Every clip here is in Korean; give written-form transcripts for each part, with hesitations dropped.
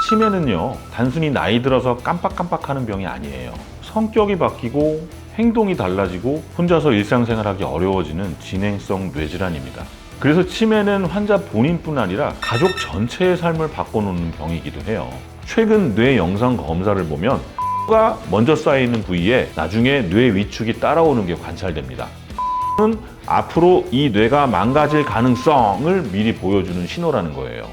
치매는요, 단순히 나이 들어서 깜빡깜빡하는 병이 아니에요. 성격이 바뀌고 행동이 달라지고 혼자서 일상생활하기 어려워지는 진행성 뇌질환입니다. 그래서 치매는 환자 본인뿐 아니라 가족 전체의 삶을 바꿔놓는 병이기도 해요. 최근 뇌 영상 검사를 보면 가 먼저 쌓여있는 부위에 나중에 뇌 위축이 따라오는 게 관찰됩니다. 는 앞으로 이 뇌가 망가질 가능성을 미리 보여주는 신호라는 거예요.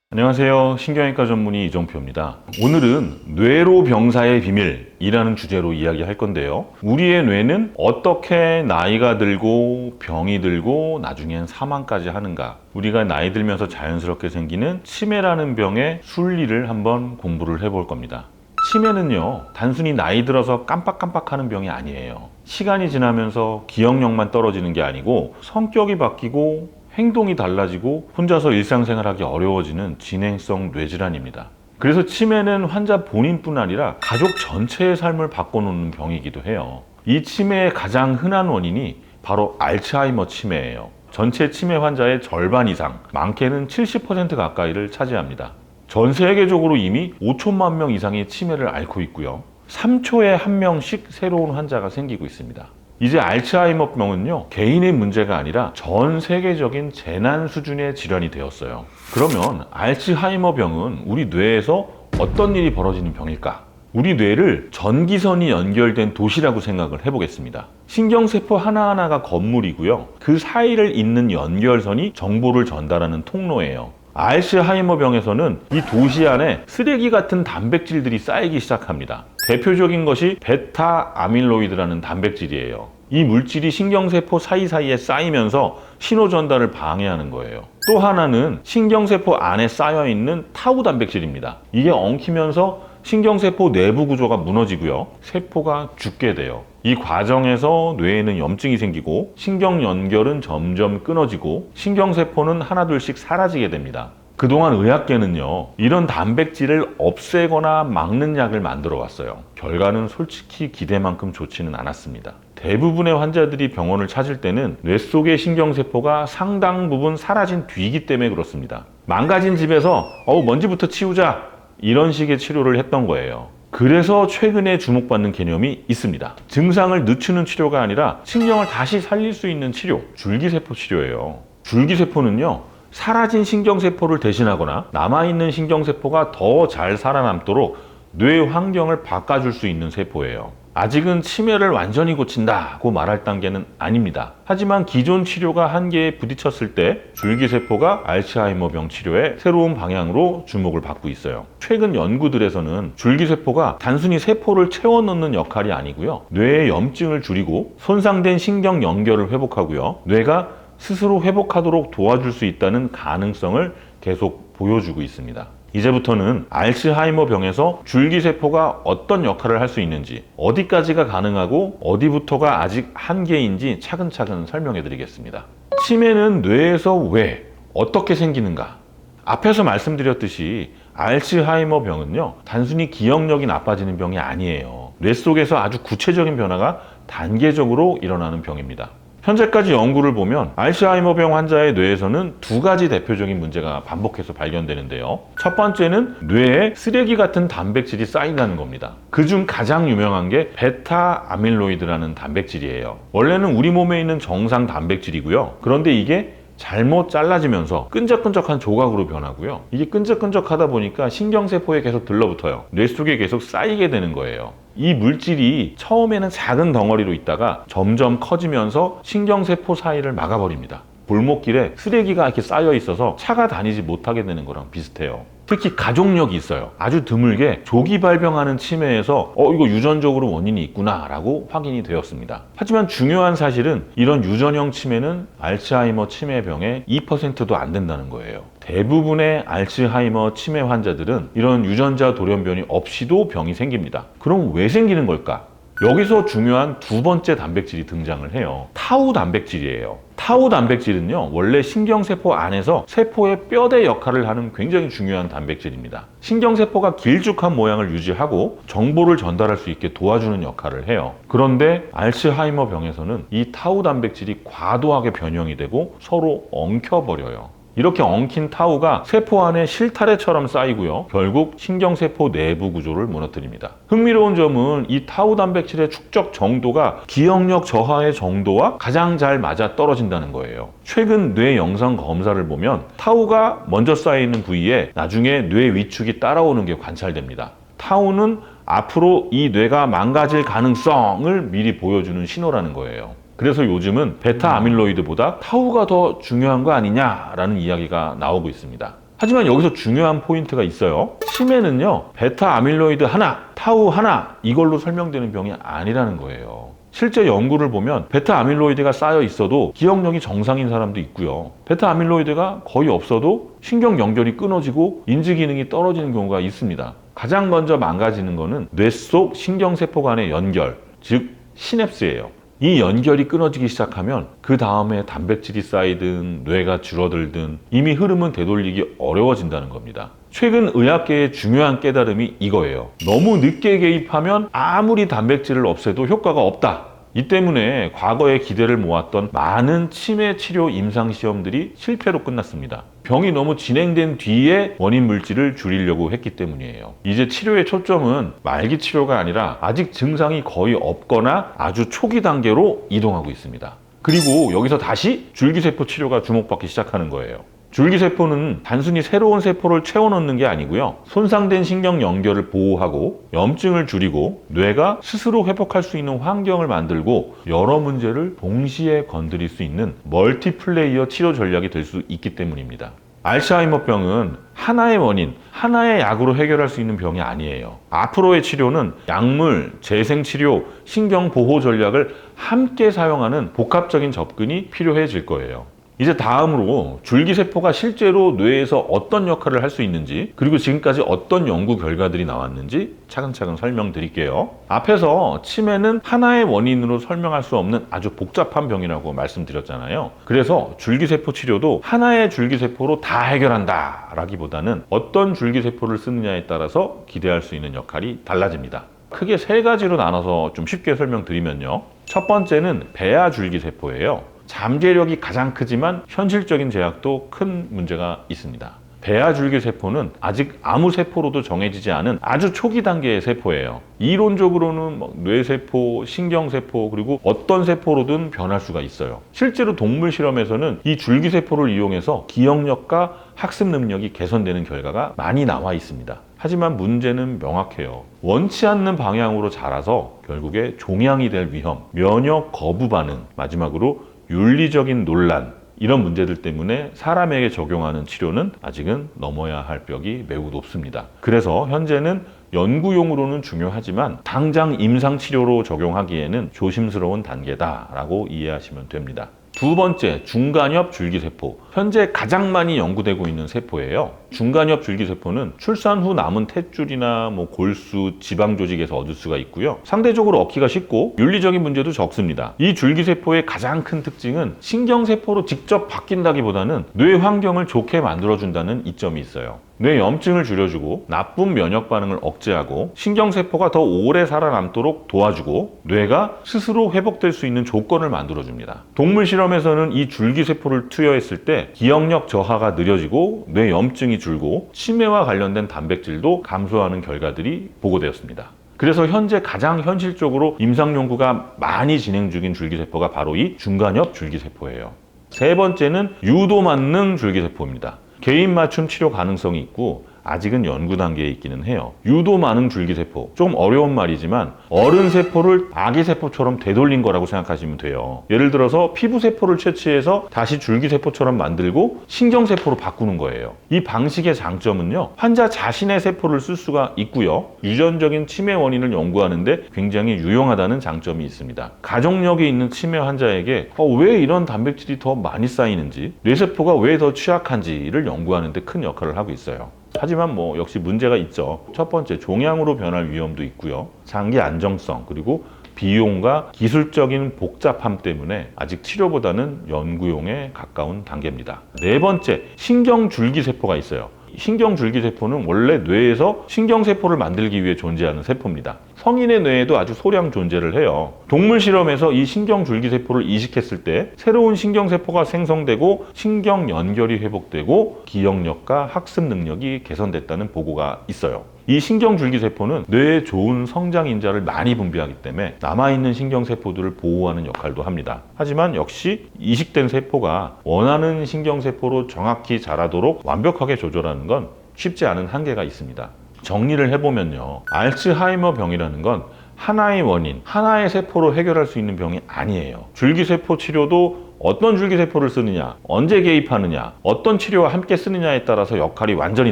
안녕하세요. 신경외과 전문의 이정표입니다. 오늘은 뇌로 병사의 비밀이라는 주제로 이야기할 건데요. 우리의 뇌는 어떻게 나이가 들고 병이 들고 나중엔 사망까지 하는가? 우리가 나이 들면서 자연스럽게 생기는 치매라는 병의 순리를 한번 공부를 해볼 겁니다. 치매는요, 단순히 나이 들어서 깜빡깜빡하는 병이 아니에요. 시간이 지나면서 기억력만 떨어지는 게 아니고 성격이 바뀌고 행동이 달라지고 혼자서 일상생활하기 어려워지는 진행성 뇌질환입니다. 그래서 치매는 환자 본인뿐 아니라 가족 전체의 삶을 바꿔놓는 병이기도 해요. 이 치매의 가장 흔한 원인이 바로 알츠하이머 치매예요. 전체 치매 환자의 절반 이상, 많게는 70% 가까이를 차지합니다. 전 세계적으로 이미 5천만 명 이상의 치매를 앓고 있고요. 3초에 한 명씩 새로운 환자가 생기고 있습니다. 이제 알츠하이머병은요, 개인의 문제가 아니라 전 세계적인 재난 수준의 질환이 되었어요. 그러면 알츠하이머병은 우리 뇌에서 어떤 일이 벌어지는 병일까? 우리 뇌를 전기선이 연결된 도시라고 생각을 해보겠습니다. 신경세포 하나하나가 건물이고요. 그 사이를 잇는 연결선이 정보를 전달하는 통로예요. 알츠하이머병에서는 이 도시 안에 쓰레기 같은 단백질들이 쌓이기 시작합니다. 대표적인 것이 베타 아밀로이드라는 단백질이에요. 이 물질이 신경세포 사이사이에 쌓이면서 신호 전달을 방해하는 거예요. 또 하나는 신경세포 안에 쌓여있는 타우 단백질입니다. 이게 엉키면서 신경세포 내부 구조가 무너지고요. 세포가 죽게 돼요. 이 과정에서 뇌에는 염증이 생기고 신경 연결은 점점 끊어지고 신경세포는 하나둘씩 사라지게 됩니다. 그동안 의학계는요, 이런 단백질을 없애거나 막는 약을 만들어 왔어요. 결과는 솔직히 기대만큼 좋지는 않았습니다. 대부분의 환자들이 병원을 찾을 때는 뇌 속의 신경세포가 상당 부분 사라진 뒤이기 때문에 그렇습니다. 망가진 집에서 먼지부터 치우자, 이런 식의 치료를 했던 거예요. 그래서 최근에 주목받는 개념이 있습니다. 증상을 늦추는 치료가 아니라 신경을 다시 살릴 수 있는 치료, 줄기세포 치료예요. 줄기세포는요, 사라진 신경세포를 대신하거나 남아있는 신경세포가 더 잘 살아남도록 뇌 환경을 바꿔줄 수 있는 세포예요. 아직은 치매를 완전히 고친다고 말할 단계는 아닙니다. 하지만 기존 치료가 한계에 부딪혔을 때 줄기세포가 알츠하이머병 치료의 새로운 방향으로 주목을 받고 있어요. 최근 연구들에서는 줄기세포가 단순히 세포를 채워 넣는 역할이 아니고요, 뇌의 염증을 줄이고 손상된 신경 연결을 회복하고요, 뇌가 스스로 회복하도록 도와줄 수 있다는 가능성을 계속 보여주고 있습니다. 이제부터는 알츠하이머병에서 줄기세포가 어떤 역할을 할 수 있는지, 어디까지가 가능하고 어디부터가 아직 한계인지 차근차근 설명해 드리겠습니다. 치매는 뇌에서 왜, 어떻게 생기는가? 앞에서 말씀드렸듯이 알츠하이머병은요, 단순히 기억력이 나빠지는 병이 아니에요. 뇌 속에서 아주 구체적인 변화가 단계적으로 일어나는 병입니다. 현재까지 연구를 보면 알츠하이머병 환자의 뇌에서는 두 가지 대표적인 문제가 반복해서 발견되는데요. 첫 번째는 뇌에 쓰레기 같은 단백질이 쌓인다는 겁니다. 그중 가장 유명한 게 베타 아밀로이드라는 단백질이에요. 원래는 우리 몸에 있는 정상 단백질이고요. 그런데 이게 잘못 잘라지면서 끈적끈적한 조각으로 변하고요. 이게 끈적끈적하다 보니까 신경세포에 계속 들러붙어요. 뇌 속에 계속 쌓이게 되는 거예요. 이 물질이 처음에는 작은 덩어리로 있다가 점점 커지면서 신경세포 사이를 막아버립니다. 골목길에 쓰레기가 이렇게 쌓여 있어서 차가 다니지 못하게 되는 거랑 비슷해요. 특히 가족력이 있어요. 아주 드물게 조기 발병하는 치매에서 이거 유전적으로 원인이 있구나 라고 확인이 되었습니다. 하지만 중요한 사실은 이런 유전형 치매는 알츠하이머 치매병의 2%도 안 된다는 거예요. 대부분의 알츠하이머 치매 환자들은 이런 유전자 돌연변이 없이도 병이 생깁니다. 그럼 왜 생기는 걸까? 여기서 중요한 두 번째 단백질이 등장을 해요. 타우 단백질이에요. 타우 단백질은요, 원래 신경세포 안에서 세포의 뼈대 역할을 하는 굉장히 중요한 단백질입니다. 신경세포가 길쭉한 모양을 유지하고 정보를 전달할 수 있게 도와주는 역할을 해요. 그런데 알츠하이머 병에서는 이 타우 단백질이 과도하게 변형이 되고 서로 엉켜버려요. 이렇게 엉킨 타우가 세포 안에 실타래처럼 쌓이고요. 결국 신경세포 내부 구조를 무너뜨립니다. 흥미로운 점은 이 타우 단백질의 축적 정도가 기억력 저하의 정도와 가장 잘 맞아 떨어진다는 거예요. 최근 뇌 영상 검사를 보면 타우가 먼저 쌓여있는 부위에 나중에 뇌 위축이 따라오는 게 관찰됩니다. 타우는 앞으로 이 뇌가 망가질 가능성을 미리 보여주는 신호라는 거예요. 그래서 요즘은 베타 아밀로이드보다 타우가 더 중요한 거 아니냐라는 이야기가 나오고 있습니다. 하지만 여기서 중요한 포인트가 있어요. 치매는요, 베타 아밀로이드 하나, 타우 하나 이걸로 설명되는 병이 아니라는 거예요. 실제 연구를 보면 베타 아밀로이드가 쌓여 있어도 기억력이 정상인 사람도 있고요. 베타 아밀로이드가 거의 없어도 신경 연결이 끊어지고 인지 기능이 떨어지는 경우가 있습니다. 가장 먼저 망가지는 것은 뇌 속 신경세포 간의 연결, 즉 시냅스예요. 이 연결이 끊어지기 시작하면 그 다음에 단백질이 쌓이든 뇌가 줄어들든 이미 흐름은 되돌리기 어려워진다는 겁니다. 최근 의학계의 중요한 깨달음이 이거예요. 너무 늦게 개입하면 아무리 단백질을 없애도 효과가 없다. 이 때문에 과거에 기대를 모았던 많은 치매 치료 임상시험들이 실패로 끝났습니다. 병이 너무 진행된 뒤에 원인 물질을 줄이려고 했기 때문이에요. 이제 치료의 초점은 말기 치료가 아니라 아직 증상이 거의 없거나 아주 초기 단계로 이동하고 있습니다. 그리고 여기서 다시 줄기세포 치료가 주목받기 시작하는 거예요. 줄기세포는 단순히 새로운 세포를 채워넣는 게 아니고요. 손상된 신경 연결을 보호하고 염증을 줄이고 뇌가 스스로 회복할 수 있는 환경을 만들고 여러 문제를 동시에 건드릴 수 있는 멀티플레이어 치료 전략이 될 수 있기 때문입니다. 알츠하이머병은 하나의 원인, 하나의 약으로 해결할 수 있는 병이 아니에요. 앞으로의 치료는 약물, 재생치료, 신경보호 전략을 함께 사용하는 복합적인 접근이 필요해질 거예요. 이제 다음으로 줄기세포가 실제로 뇌에서 어떤 역할을 할 수 있는지, 그리고 지금까지 어떤 연구 결과들이 나왔는지 차근차근 설명드릴게요. 앞에서 치매는 하나의 원인으로 설명할 수 없는 아주 복잡한 병이라고 말씀드렸잖아요. 그래서 줄기세포 치료도 하나의 줄기세포로 다 해결한다 라기보다는 어떤 줄기세포를 쓰느냐에 따라서 기대할 수 있는 역할이 달라집니다. 크게 세 가지로 나눠서 좀 쉽게 설명드리면요. 첫 번째는 배아 줄기세포예요. 잠재력이 가장 크지만 현실적인 제약도 큰 문제가 있습니다. 배아 줄기세포는 아직 아무 세포로도 정해지지 않은 아주 초기 단계의 세포예요. 이론적으로는 뇌세포, 신경세포, 그리고 어떤 세포로든 변할 수가 있어요. 실제로 동물 실험에서는 이 줄기세포를 이용해서 기억력과 학습 능력이 개선되는 결과가 많이 나와 있습니다. 하지만 문제는 명확해요. 원치 않는 방향으로 자라서 결국에 종양이 될 위험, 면역 거부 반응, 마지막으로 윤리적인 논란, 이런 문제들 때문에 사람에게 적용하는 치료는 아직은 넘어야 할 벽이 매우 높습니다. 그래서 현재는 연구용으로는 중요하지만 당장 임상치료로 적용하기에는 조심스러운 단계다라고 이해하시면 됩니다. 두 번째, 중간엽 줄기세포. 현재 가장 많이 연구되고 있는 세포예요. 중간엽 줄기세포는 출산 후 남은 탯줄이나 골수, 지방 조직에서 얻을 수가 있고요. 상대적으로 얻기가 쉽고 윤리적인 문제도 적습니다. 이 줄기세포의 가장 큰 특징은 신경세포로 직접 바뀐다기보다는 뇌 환경을 좋게 만들어준다는 이점이 있어요. 뇌 염증을 줄여주고 나쁜 면역 반응을 억제하고 신경세포가 더 오래 살아남도록 도와주고 뇌가 스스로 회복될 수 있는 조건을 만들어줍니다. 동물 실험에서는 이 줄기세포를 투여했을 때 기억력 저하가 느려지고 뇌 염증이 줄고 치매와 관련된 단백질도 감소하는 결과들이 보고되었습니다. 그래서 현재 가장 현실적으로 임상 연구가 많이 진행 중인 줄기세포가 바로 이 중간엽 줄기세포예요. 세 번째는 유도만능 줄기세포입니다. 개인 맞춤 치료 가능성이 있고 아직은 연구 단계에 있기는 해요. 유도만능 줄기세포, 좀 어려운 말이지만 어른 세포를 아기 세포처럼 되돌린 거라고 생각하시면 돼요. 예를 들어서 피부 세포를 채취해서 다시 줄기세포처럼 만들고 신경세포로 바꾸는 거예요. 이 방식의 장점은요, 환자 자신의 세포를 쓸 수가 있고요, 유전적인 치매 원인을 연구하는데 굉장히 유용하다는 장점이 있습니다. 가족력이 있는 치매 환자에게 왜 이런 단백질이 더 많이 쌓이는지, 뇌세포가 왜 더 취약한지를 연구하는 데 큰 역할을 하고 있어요. 하지만 역시 문제가 있죠. 첫 번째, 종양으로 변할 위험도 있고요. 장기 안정성, 그리고 비용과 기술적인 복잡함 때문에 아직 치료보다는 연구용에 가까운 단계입니다. 네 번째, 신경줄기세포가 있어요. 신경줄기세포는 원래 뇌에서 신경세포를 만들기 위해 존재하는 세포입니다. 성인의 뇌에도 아주 소량 존재를 해요. 동물 실험에서 이 신경줄기세포를 이식했을 때 새로운 신경세포가 생성되고 신경 연결이 회복되고 기억력과 학습 능력이 개선됐다는 보고가 있어요. 이 신경줄기세포는 뇌에 좋은 성장인자를 많이 분비하기 때문에 남아있는 신경세포들을 보호하는 역할도 합니다. 하지만 역시 이식된 세포가 원하는 신경세포로 정확히 자라도록 완벽하게 조절하는 건 쉽지 않은 한계가 있습니다. 정리를 해보면요. 알츠하이머 병이라는 건 하나의 원인, 하나의 세포로 해결할 수 있는 병이 아니에요. 줄기세포 치료도 어떤 줄기세포를 쓰느냐, 언제 개입하느냐, 어떤 치료와 함께 쓰느냐에 따라서 역할이 완전히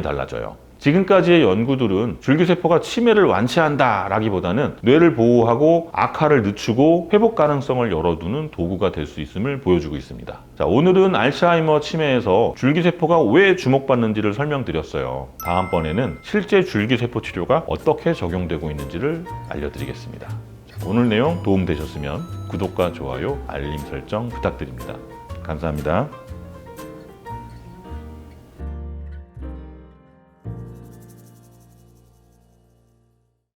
달라져요. 지금까지의 연구들은 줄기세포가 치매를 완치한다 라기보다는 뇌를 보호하고 악화를 늦추고 회복 가능성을 열어두는 도구가 될 수 있음을 보여주고 있습니다. 자, 오늘은 알츠하이머 치매에서 줄기세포가 왜 주목받는지를 설명드렸어요. 다음번에는 실제 줄기세포 치료가 어떻게 적용되고 있는지를 알려드리겠습니다. 자, 오늘 내용 도움되셨으면 구독과 좋아요, 알림 설정 부탁드립니다. 감사합니다.